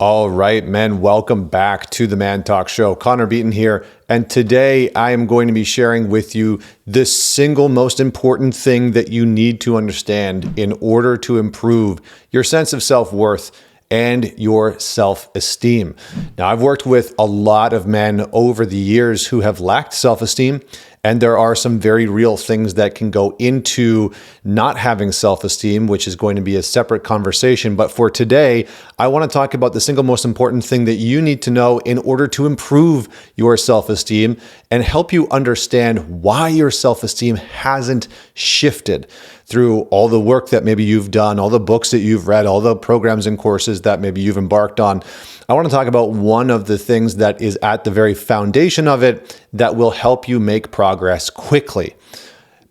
All right, men, welcome back to the Man Talk Show. Connor Beaton here, and today I am going to be sharing with you the single most important thing that you need to understand in order to improve your sense of self-worth and your self-esteem. Now, I've worked with a lot of men over the years who have lacked self-esteem, and there are some very real things that can go into not having self-esteem, which is going to be a separate conversation. But for today, I want to talk about the single most important thing that you need to know in order to improve your self-esteem and help you understand why your self-esteem hasn't shifted through all the work that maybe you've done, all the books that you've read, all the programs and courses that maybe you've embarked on. I want to talk about one of the things that is at the very foundation of it that will help you make progress quickly.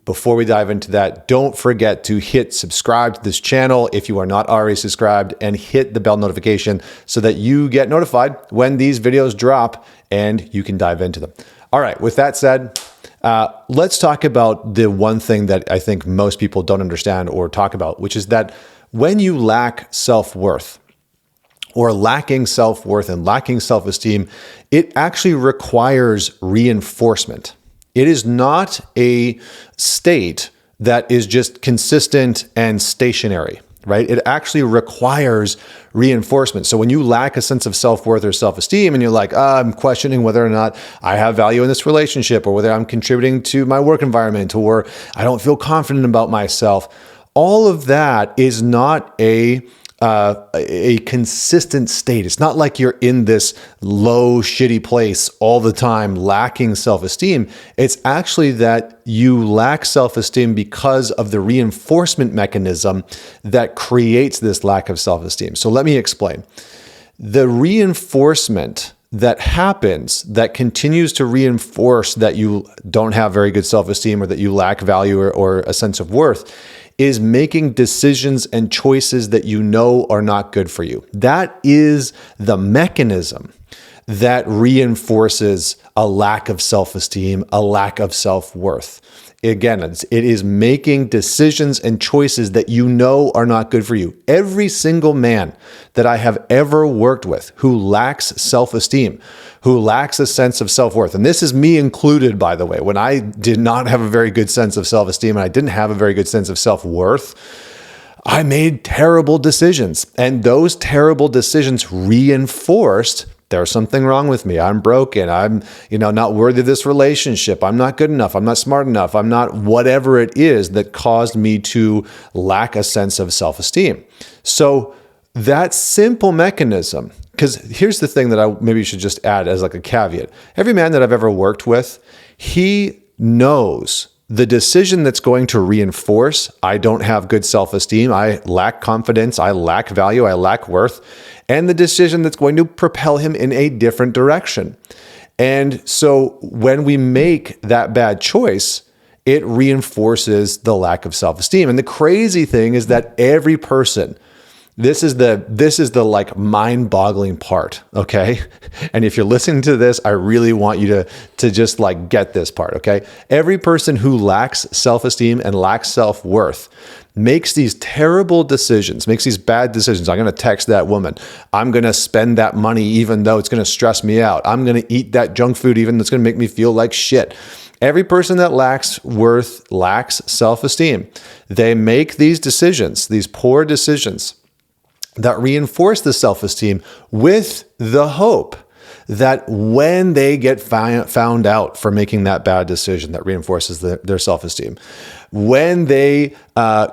Before we dive into that, don't forget to hit subscribe to this channel if you are not already subscribed, and hit the bell notification so that you get notified when these videos drop and you can dive into them. All right, with that said, let's talk about the one thing that I think most people don't understand or talk about, which is that when you lack self-worth, or lacking self-worth and lacking self-esteem, it actually requires reinforcement. It is not a state that is just consistent and stationary, right? It actually requires reinforcement. So when you lack a sense of self-worth or self-esteem and you're like, I'm questioning whether or not I have value in this relationship, or whether I'm contributing to my work environment, or I don't feel confident about myself, all of that is not a consistent state. It's not like you're in this low, shitty place all the time, lacking self-esteem. It's actually that you lack self-esteem because of the reinforcement mechanism that creates this lack of self-esteem. So let me explain. The reinforcement that happens, that continues to reinforce that you don't have very good self-esteem, or that you lack value or a sense of worth, is making decisions and choices that you know are not good for you. That is the mechanism that reinforces a lack of self-esteem, a lack of self-worth. Again, it is making decisions and choices that you know are not good for you. Every single man that I have ever worked with who lacks self-esteem, who lacks a sense of self-worth, and this is me included, by the way, when I did not have a very good sense of self-esteem and I didn't have a very good sense of self-worth, I made terrible decisions. And those terrible decisions reinforced there's something wrong with me. I'm broken. I'm, not worthy of this relationship. I'm not good enough. I'm not smart enough. I'm not whatever it is that caused me to lack a sense of self-esteem. So that simple mechanism, because here's the thing that I maybe should just add as like a caveat. Every man that I've ever worked with, he knows the decision that's going to reinforce, I don't have good self-esteem, I lack confidence, I lack value, I lack worth, and the decision that's going to propel him in a different direction. And so when we make that bad choice, it reinforces the lack of self-esteem. And the crazy thing is that every person, this is the like mind-boggling part, okay? And if you're listening to this, I really want you to just like get this part, okay? Every person who lacks self-esteem and lacks self-worth makes these terrible decisions, makes these bad decisions. I'm going to text that woman. I'm going to spend that money even though it's going to stress me out. I'm going to eat that junk food even though it's going to make me feel like shit. Every person that lacks worth, lacks self-esteem, they make these decisions, these poor decisions that reinforce the self-esteem with the hope that when they get found out for making that bad decision that reinforces their self-esteem, when they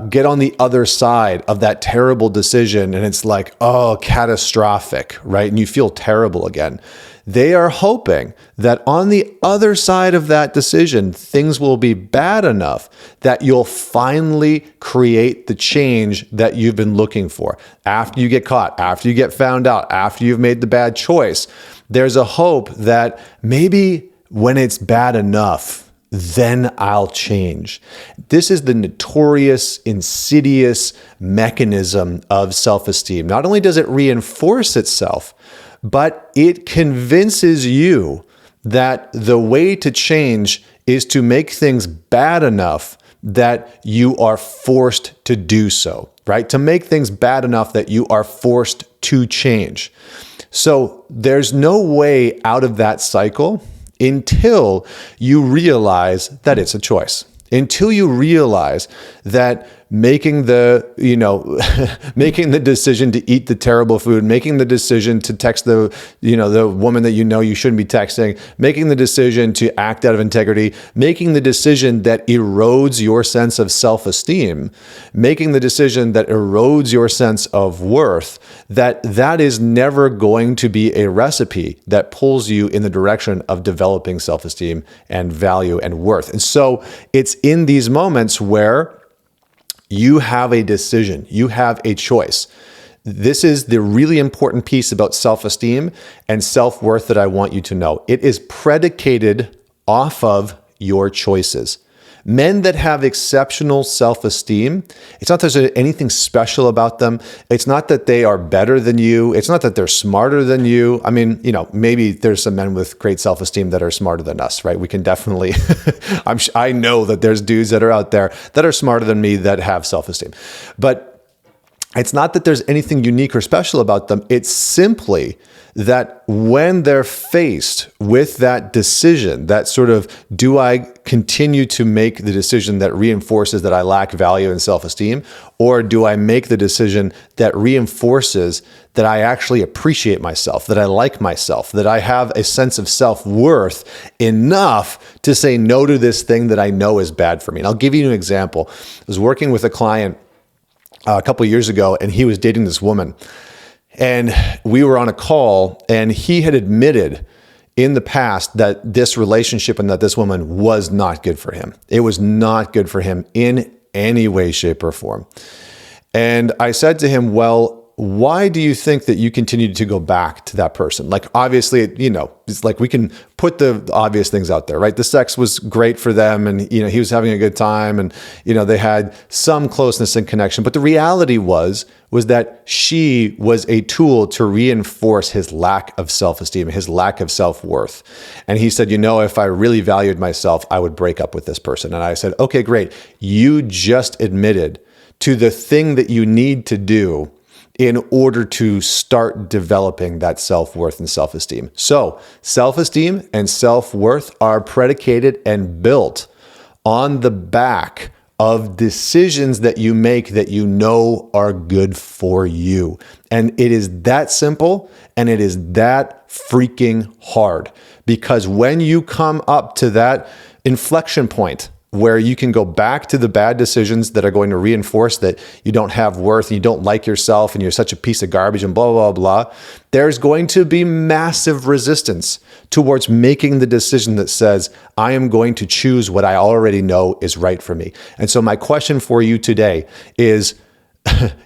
get on the other side of that terrible decision and it's like, oh, catastrophic, right? And you feel terrible again. They are hoping that on the other side of that decision, things will be bad enough that you'll finally create the change that you've been looking for. After you get caught, after you get found out, after you've made the bad choice, there's a hope that maybe when it's bad enough, then I'll change. This is the notorious, insidious mechanism of self-esteem. Not only does it reinforce itself, but it convinces you that the way to change is to make things bad enough that you are forced to do so, right? To make things bad enough that you are forced to change. So there's no way out of that cycle until you realize that it's a choice. Until you realize that making the making the decision to eat the terrible food, making the decision to text the woman that you shouldn't be texting, making the decision to act out of integrity, making the decision that erodes your sense of self-esteem, making the decision that erodes your sense of worth, that is never going to be a recipe that pulls you in the direction of developing self-esteem and value and worth. And so it's in these moments where you have a decision, you have a choice. This is the really important piece about self-esteem and self-worth that I want you to know. It is predicated off of your choices. Men that have exceptional self-esteem, it's not that there's anything special about them. It's not that they are better than you. It's not that they're smarter than you. I mean, maybe there's some men with great self-esteem that are smarter than us, right? We can definitely, I know that there's dudes that are out there that are smarter than me that have self-esteem. But it's not that there's anything unique or special about them. It's simply that when they're faced with that decision, that sort of, do I continue to make the decision that reinforces that I lack value and self-esteem, or do I make the decision that reinforces that I actually appreciate myself, that I like myself, that I have a sense of self-worth enough to say no to this thing that I know is bad for me? And I'll give you an example. I was working with a client a couple of years ago, and he was dating this woman. And we were on a call, and he had admitted in the past that this relationship and that this woman was not good for him. It was not good for him in any way, shape, or form. And I said to him, well, why do you think that you continued to go back to that person? Like, obviously, it's like we can put the obvious things out there, right? The sex was great for them, and, he was having a good time, and, they had some closeness and connection. But the reality was that she was a tool to reinforce his lack of self-esteem, his lack of self-worth. And he said, if I really valued myself, I would break up with this person. And I said, okay, great. You just admitted to the thing that you need to do in order to start developing that self-worth and self-esteem. So self-esteem and self-worth are predicated and built on the back of decisions that you make that are good for you. And it is that simple, and it is that freaking hard. Because when you come up to that inflection point where you can go back to the bad decisions that are going to reinforce that you don't have worth and you don't like yourself and you're such a piece of garbage and blah, blah, blah, there's going to be massive resistance towards making the decision that says, I am going to choose what I already know is right for me. And so my question for you today is,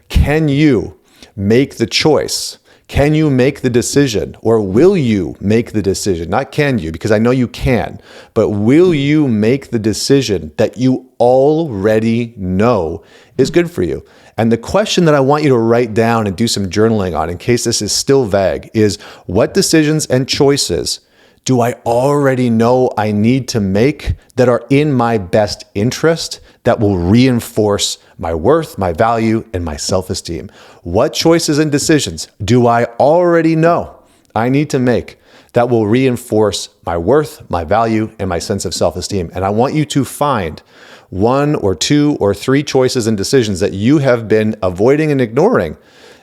can you make the choice? Can you make the decision, or will you make the decision? Not can you, because I know you can, but will you make the decision that you already know is good for you? And the question that I want you to write down and do some journaling on, in case this is still vague, is what decisions and choices do I already know I need to make that are in my best interest, that will reinforce my worth, my value, and my self-esteem? What choices and decisions do I already know I need to make that will reinforce my worth, my value, and my sense of self-esteem? And I want you to find 1 or 2 or 3 choices and decisions that you have been avoiding and ignoring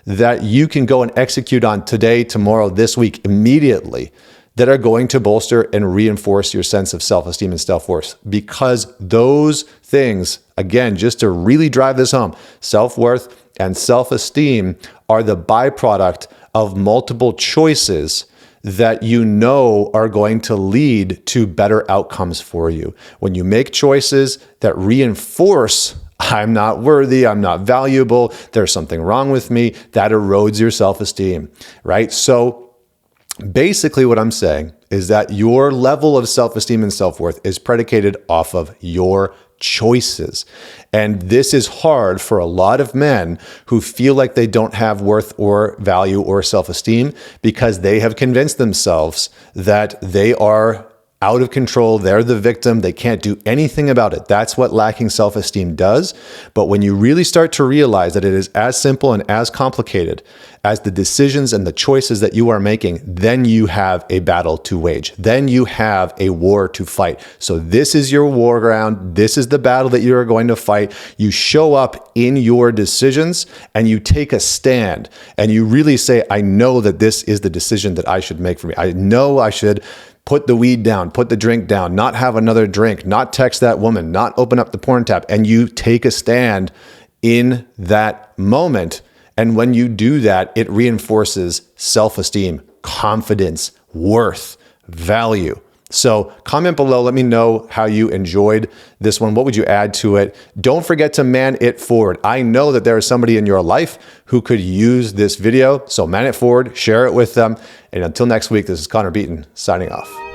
that you can go and execute on today, tomorrow, this week, immediately, that are going to bolster and reinforce your sense of self-esteem and self-worth. Because those things, again, just to really drive this home, self-worth and self-esteem are the byproduct of multiple choices that are going to lead to better outcomes for you. When you make choices that reinforce, I'm not worthy, I'm not valuable, there's something wrong with me, that erodes your self-esteem, right? So basically, what I'm saying is that your level of self-esteem and self-worth is predicated off of your choices. And this is hard for a lot of men who feel like they don't have worth or value or self-esteem because they have convinced themselves that they are out of control. They're the victim. They can't do anything about it. That's what lacking self-esteem does. But when you really start to realize that it is as simple and as complicated as the decisions and the choices that you are making, then you have a battle to wage. Then you have a war to fight. So this is your war ground. This is the battle that you are going to fight. You show up in your decisions and you take a stand and you really say, I know that this is the decision that I should make for me. I know I should put the weed down, put the drink down, not have another drink, not text that woman, not open up the porn tab. And you take a stand in that moment. And when you do that, it reinforces self-esteem, confidence, worth, value. So comment below. Let me know how you enjoyed this one. What would you add to it? Don't forget to man it forward. I know that there is somebody in your life who could use this video. So man it forward, share it with them. And until next week, this is Connor Beaton signing off.